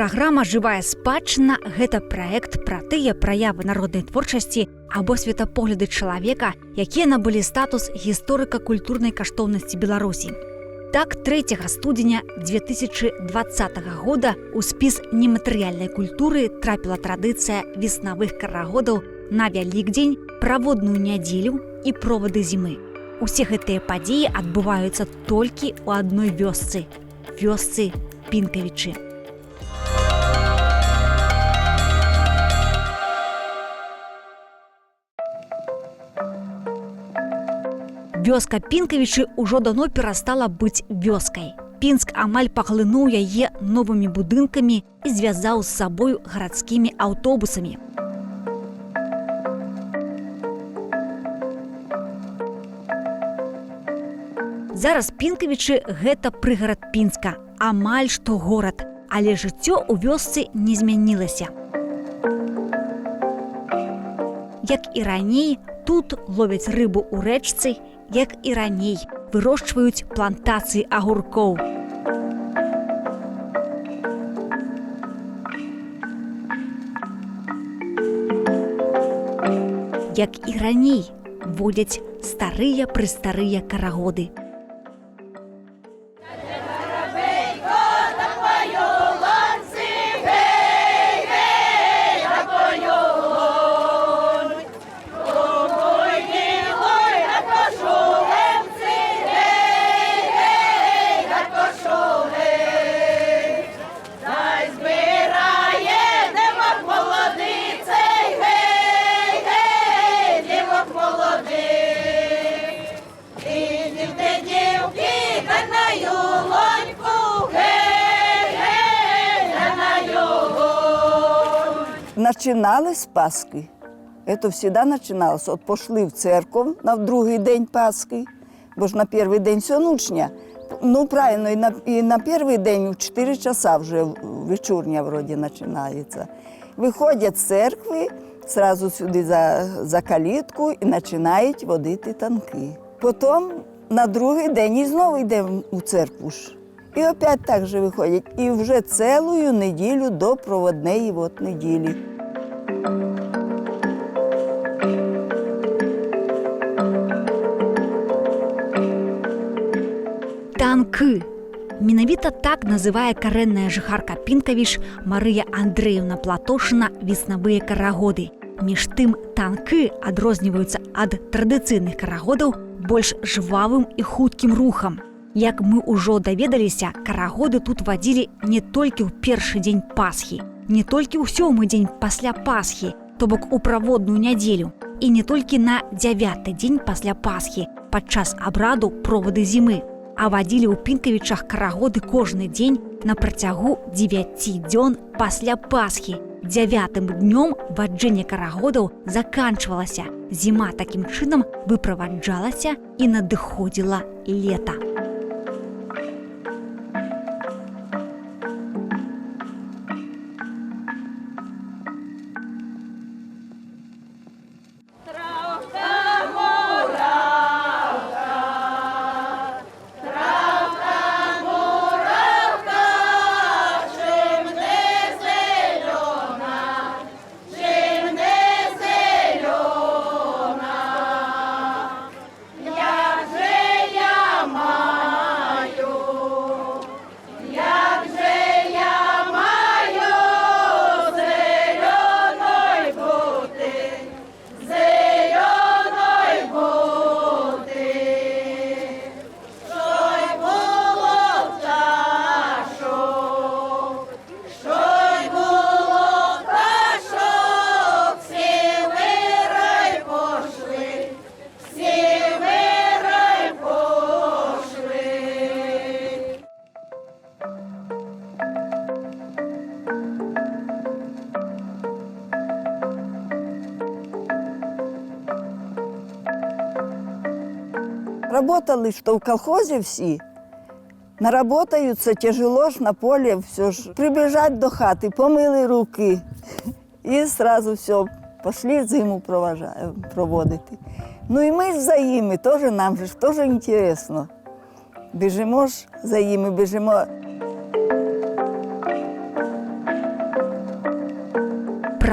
Праграма «Жывая спадчына» – гэта праект пра тыя праявы народнай творчасці або светапогляды чалавека, якія набылі статус гісторыка-культурнай каштоўнасці Беларусі. Так, 3 студзеня 2020 года ў спіс нематэрыяльнай культуры трапіла традыцыя веснавых карагодаў на Вялікдзень, праводную нядзелю і провады зімы. Усе гэтыя падзеі адбываюцца толькі ў адной вёсцы – вёсцы Пінкавічы. Вёска Пінкавічы ўжо даўно перастала быць вёскай. Пінск амаль паглынуў яе новымі будынкамі і звязаў з сабою гарадскімі аўтобусамі. Зараз Пінкавічы – гэта прыгарад Пінска, амаль што горад, але жыццё ў вёсцы не змянілася. Як і раней, тут ловяць рыбу ў рэчцы, як і раней, вырошчваюць плантацыі агуркоў. Як і раней, водзяць старыя-прыстарыя карагоды. Начинали с Пасхи. Это всегда начиналось. От пошли в церковь на другий день Пасхи, бо ж на перший день сьонучня. Ну, правильно, і на перший день в 4 часа вже вечірня вроді починається. Виходять з церкви, одразу сюди за калітку і починають водити танки. Потім на другий день і знову йдемо у церкву ж. І опять так же виходять. І вже цілу неділю до проводної неділі. Танки. Менавіта так называе карэнная жыхарка Пінкавіч Марыя Андрэевна Платошына веснавыя карагоды. Між тым, танки адрозніваюцца ад традыцыйных карагодаў больш жвавым і хуткім рухам. Як мы ўжо даведаліся, карагоды тут вадзілі не толькі ў першы дзень Пасхі, не толькі ў 7-й дзень пасля Пасхі, то бок у праводную нядзелю, і не толькі на 9-й дзень пасля Пасхі, падчас абраду провады зімы, а вадзілі ў Пінкавічах карагоды кожны дзень на працягу 9 дзён пасля Пасхі. 9-м днём ваджэнне карагодаў заканчвалася, зіма такім чынам выправаджалася і надыходзіла лета. Работали, что в колхозе все, наработаются тяжело ж на поле, все ж. Прибежать до хаты, помыли руки и сразу все, пошли зиму проводити. Ну і ми ж за ними, теж нам же теж інтересно. Біжимо ж за ними, біжимо.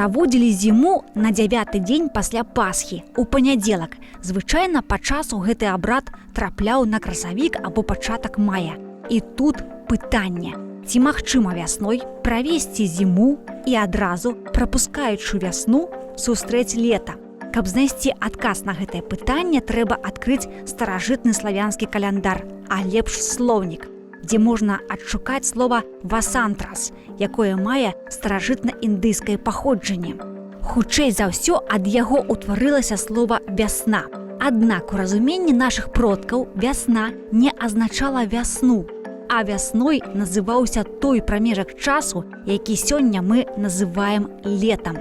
Праводзілі зіму на 9-й дзень пасля Пасхі, у панядзелак. Звычайна па часу гэты абрад трапляў на красавік або пачатак мая. І тут пытанне: ці магчыма вясной правесці зіму і адразу, прапускаючы вясну, сустрэць лета? Каб знайсці адказ на гэтае пытанне, трэба адкрыць старажытны славянскі каляндар, а лепш слоўнік, дзе можна адшукаць слова «васантрас», якое мае старажытна-індыйскае паходжанне. Хутчэй за ўсё, ад яго ўтварылася слова «вясна». Аднак у разуменні нашых продкаў вясна не азначала вясну, а вясной называўся той прамежак часу, які сёння мы называем летам.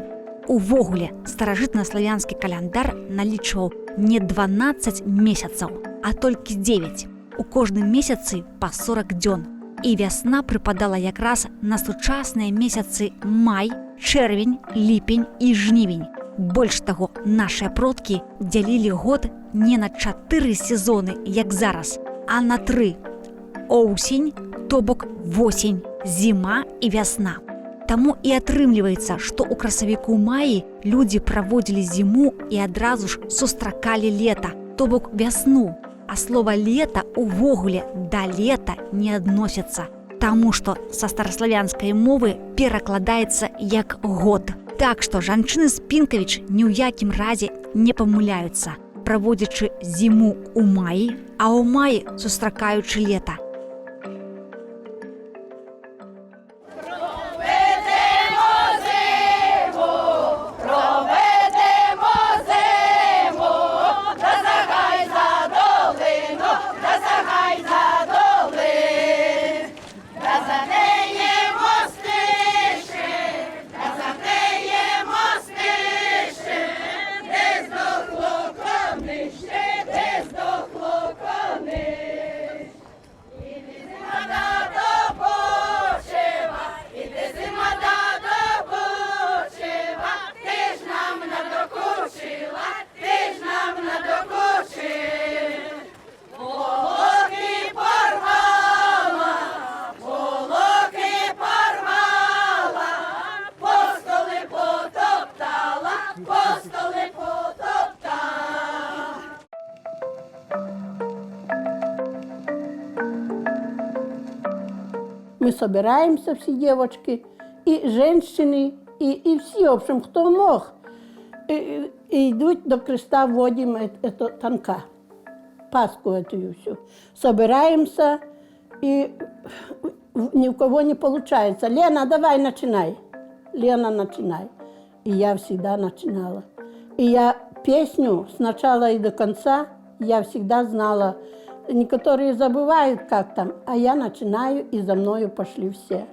Увогуле, старажытна-славянскі каляндар налічваў не 12 месяцаў, а толькі 9. У кожным месяцы па 40 дзён. І вясна прыпадала якраз на сучасныя месяцы май, чэрвень, ліпень і жнівень. Больш таго, нашыя продкі дзялілі год не на 4 сезоны, як зараз, а на 3. Оўсень, то бок восень, зіма і вясна. Таму і атрымліваецца, што ў красавіку-маі людзі праводзілі зіму і адразу ж сустракалі лета, то бок вясну. А слова «лета» увогуле да лета не адносіцца, таму што са стараславянскай мовы перакладаецца як год. Так што жанчыны з Пінкавіч ні ў якім разе не памыляюцца, праводзячы зіму ў маі, а ў маі сустракаючы лета. Мы собираемся, все девочки, и женщины, и все, в общем, кто мог. И идут до креста, вводим это танка, Пасху эту всю. Собираемся, и ни у кого не получается. Лена, давай, начинай. Лена, начинай. И я всегда начинала. И я песню с начала и до конца, я всегда знала. Некоторые забывают, как там, а я начинаю, и за мною пошли все.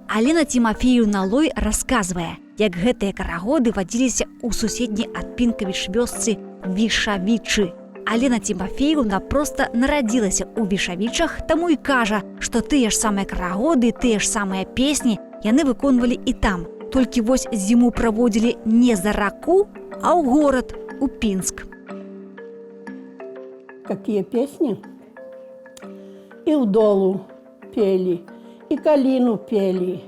Алена Тимофеевна Лой расказвае, як гэтыя карагоды вадзіліся ў суседняй ад Пінкавіч вёсцы Вішавічы. Алена Тимофеевна проста нарадзілася ў Вішавічах, таму і кажа, што тыя ж самыя карагоды, тыя ж самыя песні яны выконвалі і там. Толькі вось зіму праводзілі не за раку, а ў горад, у Пінск. Какие песни? И удолу пели, и калину пели,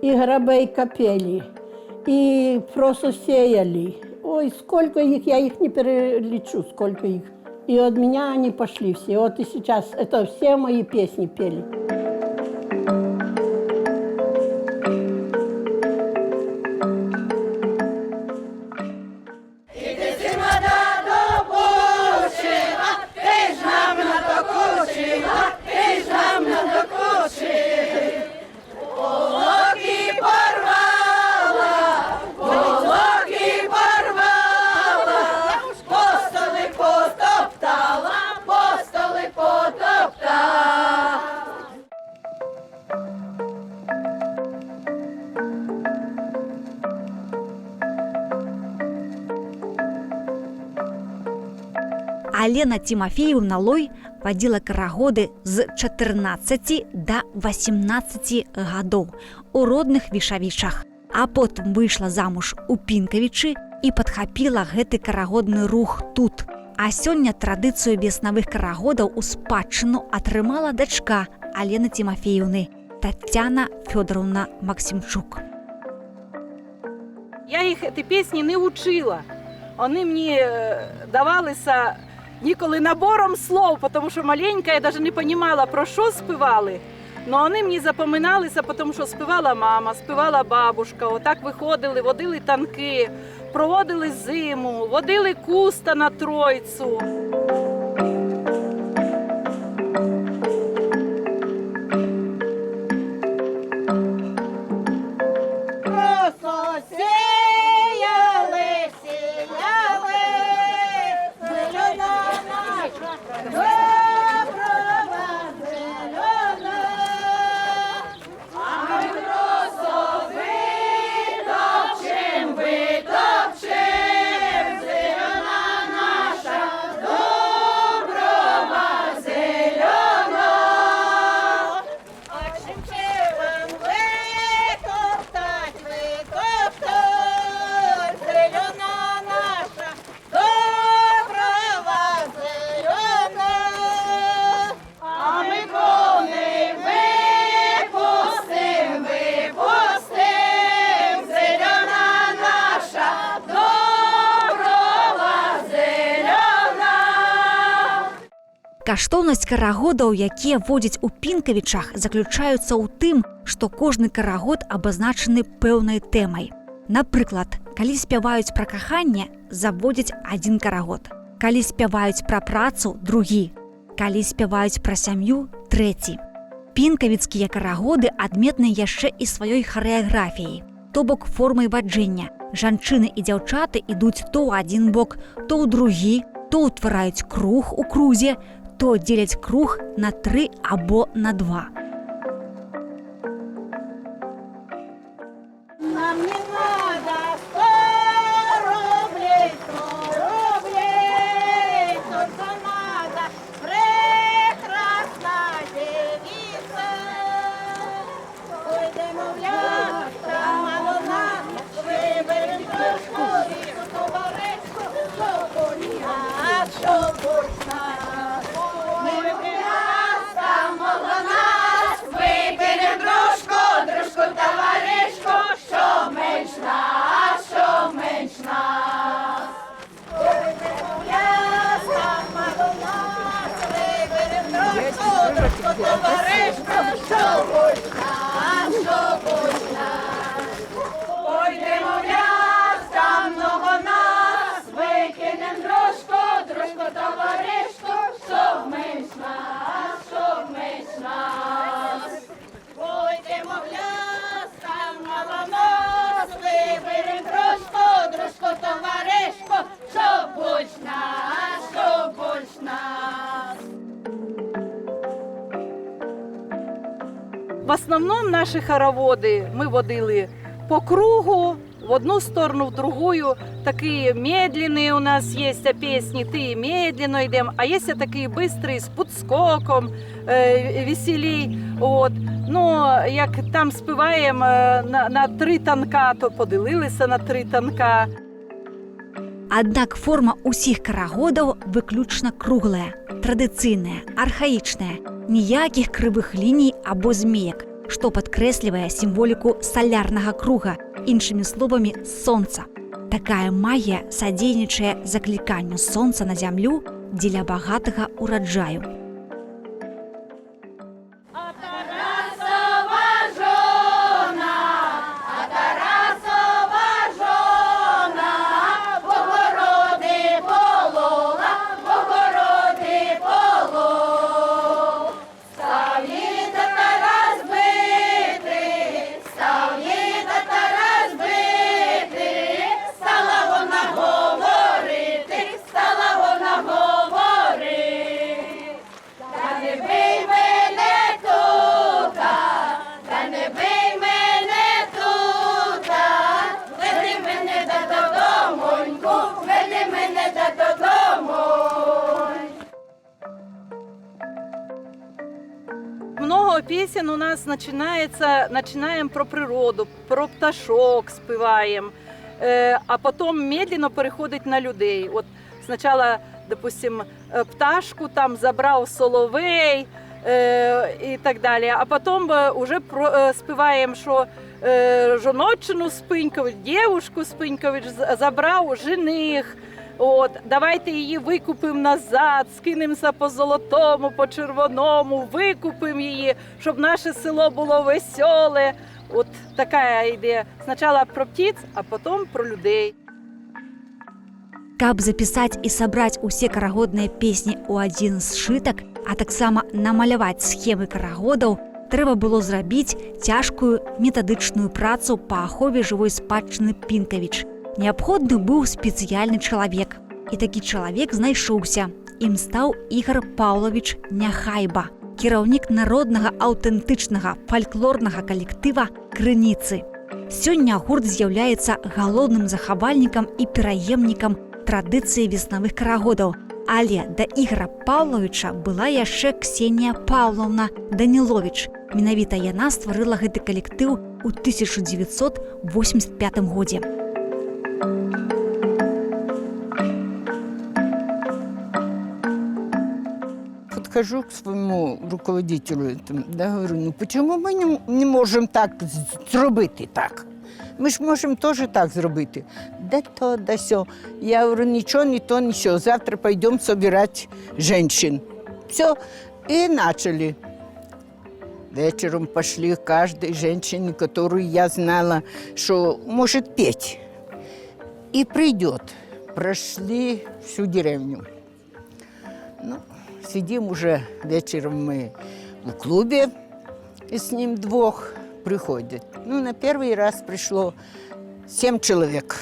и горобейка пели, и просто сеяли. Ой, сколько их, я их не перелечу, сколько их. И от меня они пошли все. Вот и сейчас это все мои песни пели. Алена Тимофеевна Лой вадзіла карагоды з 14 да 18 гадоў у родных Вішавічах, а потым выйшла замуж у Пінкавічы і падхапіла гэты карагодны рух тут. А сёння традыцыю веснавых карагодаў у спадчыну атрымала дачка Алены Тимофеевны Тацяна Фёдоровна Максімчук. Я їх ці пісні не учила. Вони мені давалися ніколи набором слов, тому що маленька, я навіть не розуміла, про що співали. Але вони мені запам'яталися, тому що співала мама, співала бабушка. Отак виходили, водили танки, проводили зиму, водили куста на Тройцю. Каштоўнасць карагодаў, якія водзяць у Пінкавічах, заключаюцца ў тым, што кожны карагод абазначаны пэўнай тэмай. Напрыклад, калі спяваюць пра каханне, заводзяць адзін карагод. Калі спяваюць пра працу, другі. Калі спяваюць пра сям'ю, трэці. Пінкавіцкія карагоды адметны яшчэ і сваёй харэаграфіяй, то бок формай ваджэння. Жанчыны і дзяўчаты ідуць то ў адзін бок, то ў другі, то ўтвараюць круг у крузе, то дзеляць круг на 3 або на 2. Нам не надо 100 рублей, 100 рублей, только надо прекрасная девица. Пойдемо в ляска, мало нас, виберем трошку, ріку товаришку, що больна, що больна. Пойдемо в ляс, там много нас, викинем дружко, товаришко, щоб менш нас. Пойдемо в ляс, там много нас, виберем дружко, товаришко, щоб больш нас. В основному наші хороводи ми водили по кругу, в одну сторону, в другую. Такі медленні у нас є пісні, ти медленно йдемо, а є такі швидкі, з підскоком, веселій. От. Ну, як там співаємо на 3 танка, то поділилися на 3 танка. Аднак форма ўсіх карагодаў выключна круглая, традыцыйная, архаічная, ніякіх крывых ліній або змеек, што падкрэслівае сімволіку салярнага круга, іншымі словамі сонца. Такая магія садзейнічае закліканню сонца на зямлю дзеля багатага ураджаю. Много пісень у нас починаємо про природу, про пташок співаємо, а потім медленно переходить на людей. От спочатку, допустим, пташку там забрав соловей і так далі, а потім вже співаємо, що жіночину Спинькович, дівчинку Спинькович забрав жених. От, давайте її викупимо назад, скинемося по золотому, по червоному, викупимо її, щоб наше село було веселе. От така ідея. Спочатку про птиць, а потім про людей. Каб запісаць і сабраць усе карагодныя песні ў адзін сшытак, а таксама намаляваць схемы карагодаў, трэба было зрабіць цяжкую метадычную працу па ахове жывой спадчыны Пінкавіч. Неабходны быў спецыяльны чалавек. І такі чалавек знайшоўся. Ім стаў Ігар Паўлавіч Няхайба, кіраўнік народнага аўтэнтычнага фальклорнага калектыва «Крыніцы». Сёння гурт з'яўляецца галоўным захавальнікам і пераемнікам традыцыі веснавых карагодаў. Але да Ігара Паўлавіча была яшчэ Ксенія Паўлаўна Даніловіч. Менавіта яна стварыла гэты калектыў у 1985 годзе. Подхожу к своему руководителю, да, говорю, ну почему ми не можемо так зробити так? Ми ж можемо теж так зробити. Да то, да сьо. Я говорю, нічого, ні то, ні сьо. Завтра пойдем собирать женщин. Все. И начали. Вечером пошли к каждой женщине, которую я знала, что может петь. И придет. Прошли всю деревню. Ну, сидим уже вечером мы в клубе, и с ним двух приходят. Ну, на первый раз пришло 7 человек.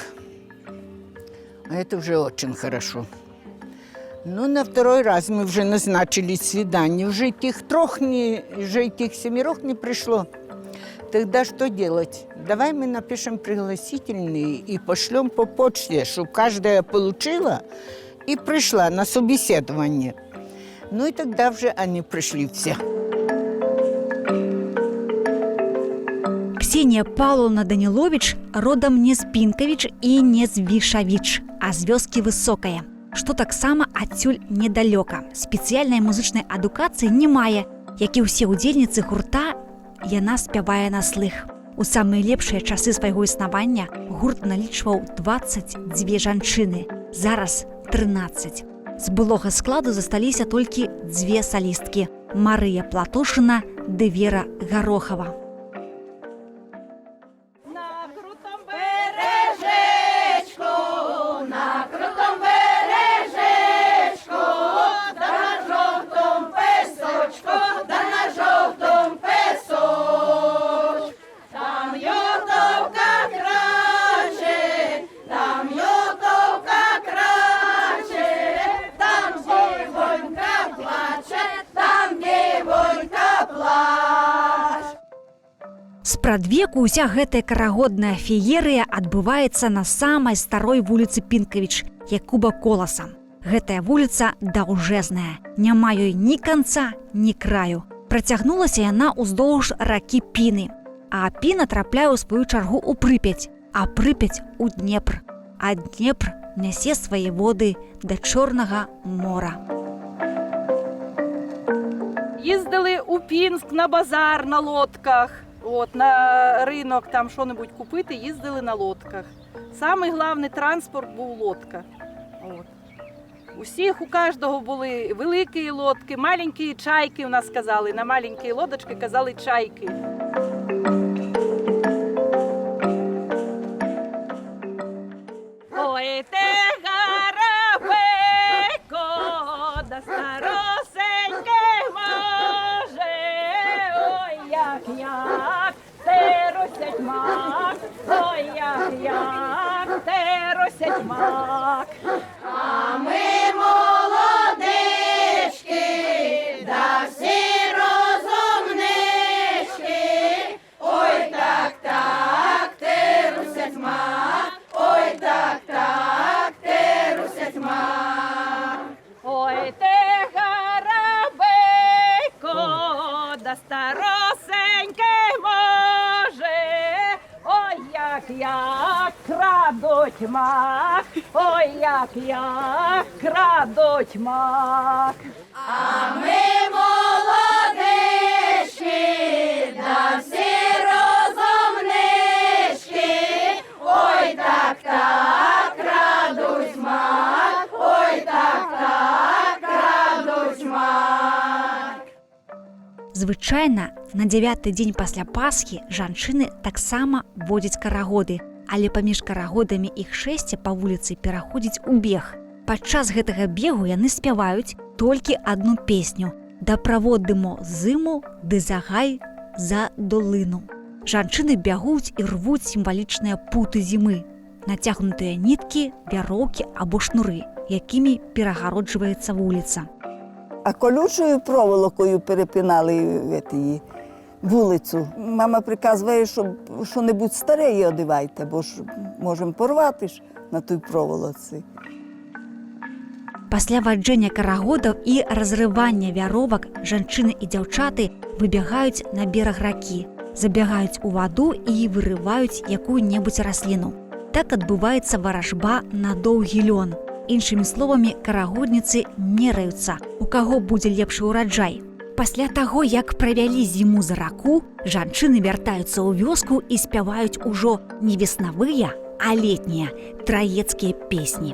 Это уже очень хорошо. Ну, на второй раз мы уже назначили свидание. Уже этих 7 не пришло. Тогда что делать? Давай мы напишем пригласительные и пошлем по почте, чтобы каждая получила и пришла на собеседование. Ну и тогда уже они пришли все. Ксенія Паўлаўна Даніловіч родам не з Пінкавіч і не з Вішавіч, а з вёскі Высокая, што таксама адсюль недалёка. Спецыяльнай музычнай адукацыі не мае, як і ўсе ўдзельніцы гурта, яна спявае на слых. У самыя лепшыя часы свайго існавання гурт налічваў 22 жанчыны, зараз 13. З былога складу засталіся толькі 2 салісткі – Марыя Платошына ды Вера Гарохава. Спрадвеку ўся гэтая карагодная феерыя адбываецца на самай старой вуліцы Пінкавіч Якуба Коласа. Гэтая вуліца даўжэзная, няма ёй ні канца, ні краю. Працягнулася яна ўздоўж ракі Піны. А Піна трапляе ў сваю чаргу ў Прыпяць, а Прыпяць у Днепр. А Днепр нясе свае воды да Чорнага мора. Їздили у Пінск на базар на лодках. От, на ринок там що-небудь купити, їздили на лодках. Самий головний транспорт був лодка. От. У кожного були великі лодки, маленькі чайки у нас казали. На маленькі лодочки казали чайки. Ой, те гарабейко, да старосеньке може, ой, як те росять мак, ой, як те росять мак. А ми молодички, да всі розумнички, ой, так, те русять мак, ой, так, те русять мак. Ой, те гарабейко, да старосеньке може, ой, як крадуть мак, ой, як крадуть мак. А ми молодички, да всі розумнички, Звычайна на 9-й дзень пасля Пасхі жанчыны таксама водзяць карагоды, але паміж карагодамі іх шэсце па вуліцы пераходзіць у бег. Падчас гэтага бегу яны спяваюць толькі адну песню «Да праводимо зиму, ды загай за долину». Жанчыны бягуць і рвуць сімвалічныя путы зімы, нацягнутыя ніткі, вяроўкі або шнуры, якімі перагароджваецца вуліца. А колючою проволокою перепинали вулицю. Мама приказує, щоб що-небудь старе її одівайте, бо ж можемо порвати ж на той проволоці. Пасля ваджэння карагодаў і разрывання вяровак жанчыны і дзяўчаты выбягаюць на бераг ракі, забягаюць у ваду і вырываюць якую-небудзь расліну. Так адбываецца варажба на доўгі лён. Іншымі словамі, карагодніцы мераюцца, у каго будзе лепшы ўраджай. Пасля таго, як правялі зіму за раку, жанчыны вяртаюцца ў вёску і спяваюць ужо не веснавыя, а летнія траецкія песні.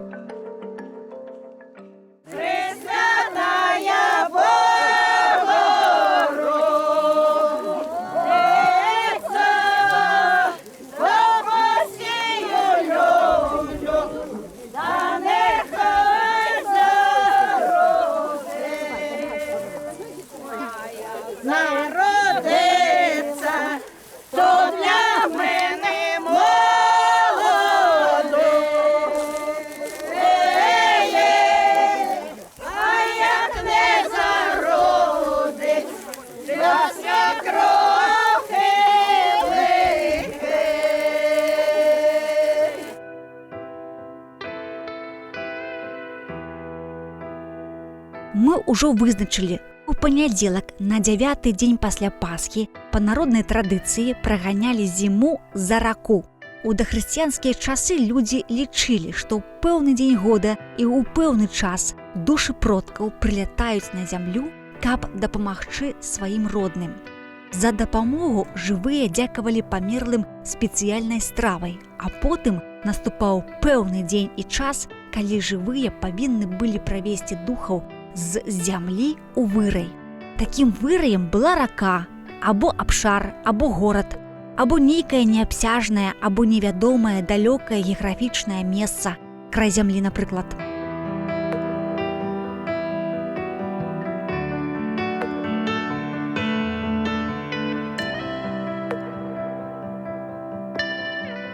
Мы ўжо вызначылі, у панядзелак на 9-й дзень пасля Пасхі па народнай традыцыі праганялі зіму за раку. У дахрысціянскія часы людзі лічылі, што ў пэўны дзень года і ў пэўны час душы продкаў прылятаюць на зямлю, каб дапамагчы сваім родным. За дапамогу жывыя дзякавалі памерлым спецыяльнай стравай, а потым наступаў пэўны дзень і час, калі жывыя павінны былі правесці духаў з зямлі ў вырай. Такім выраем была рака, або абшар, або горад, або нейкае неабсяжнае, або невядомае далёкае геаграфічнае месца, край зямлі, напрыклад.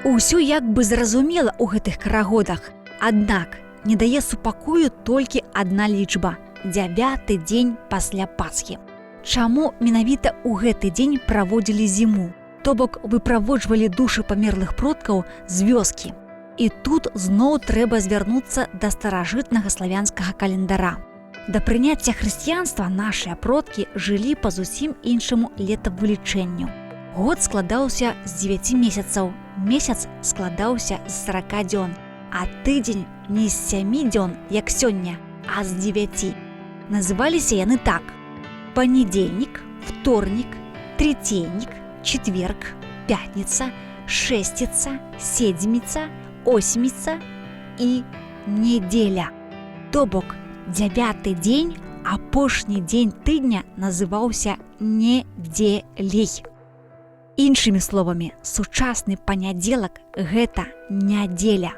Усё як бы зразумела ў гэтых карагодах, аднак не дае супакою толькі адна лічба – 9-й дзень пасля Пасхі. Чаму менавіта ў гэты дзень праводзілі зіму? То бок выправоджвалі душы памерлых продкаў з вёскі. І тут зноў трэба звярнуцца да старажытнага славянскага календара. Да прыняцця хрысціянства нашыя продкі жылі па зусім іншаму летавылічэнню. Год складаўся з 9 месяцаў, месяц складаўся з 40 дзён, а тыдзень не з 7 дзён, як сёння, а з 9. Называліся яны так: панядзельнік, вторнік, третейнік, четверг, пятніца, шесціца, седміца, осьміца і недзеля. То бок 9-й дзень, апошні дзень тыдня называўся недзеляй. Іншымі словамі, сучасны панядзелак – гэта нядзеля.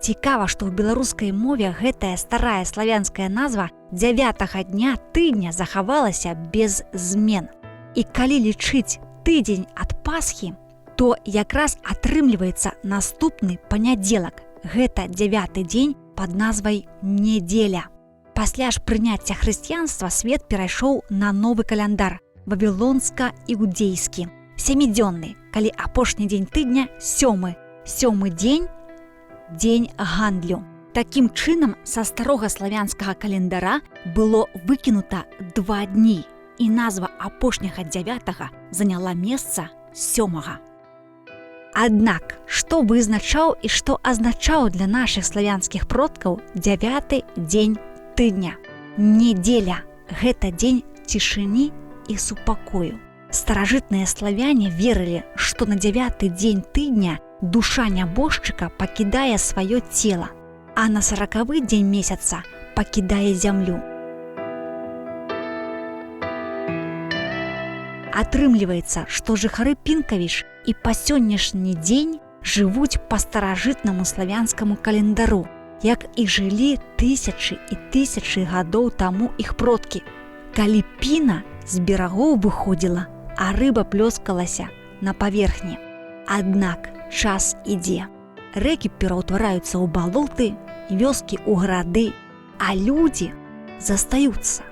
Цікава, што ў беларускай мове гэтая старая славянская назва 9-га дня тыдня захавалася без змен. І калі лічыць тыдзень ад Пасхі, то якраз атрымліваецца наступны панядзелак. Гэта 9-й дзень пад назвай недзеля. Пасля ж прыняцця хрысціянства свет перайшоў на новы каляндар – вавілонска-іудзейскі. 7-дзённы, калі апошні дзень тыдня – 7. 7-й дзень – дзень гандлю. Такім чынам, са старога славянскага календара было выкінута 2 дні, і назва апошняга 9-га заняла месца 7-га. Аднак, што вызначаў і што азначаў для нашых славянскіх продкаў 9-й дзень тыдня? Недзеля – гэта дзень цішыні і супакою. Старажытныя славяне верылі, што на 9-й дзень тыдня душа нябожчыка пакідае сваё цела, а на 40-й дзень месяца пакідае зямлю. Атрымліваецца, што жыхары Пінкавіш і па сённяшні дзень жывуць па старажытнаму славянскаму календару, як і жылі тысячы і тысячы гадоў таму іх продкі. Калі піна з берагоў выходзіла, а рыба плёскалася на паверхні. Аднак час ідзе. Рэкі пераўтвараюцца ў балоты, вёскі ў гарады, а людзі застаюцца.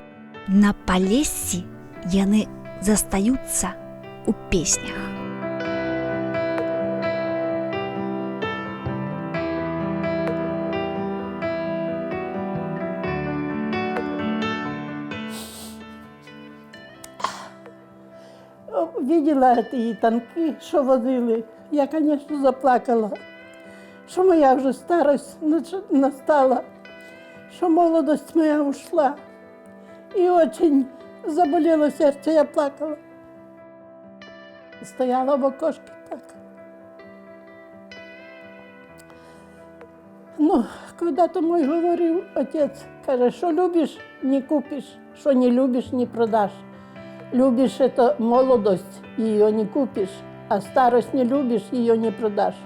На Палессі яны застаюцца ў песнях. Виділа ті танки, що водили. Я, звісно, заплакала, що моя вже старость настала, що молодость моя ушла. І дуже заболіло серце, я плакала. Стояла в окошці так. Ну, коли-то мой говорив отець, каже, що любиш, не купиш, що не любиш, не продаш. Любишь это молодость, ее не купишь, а старость не любишь, ее не продашь.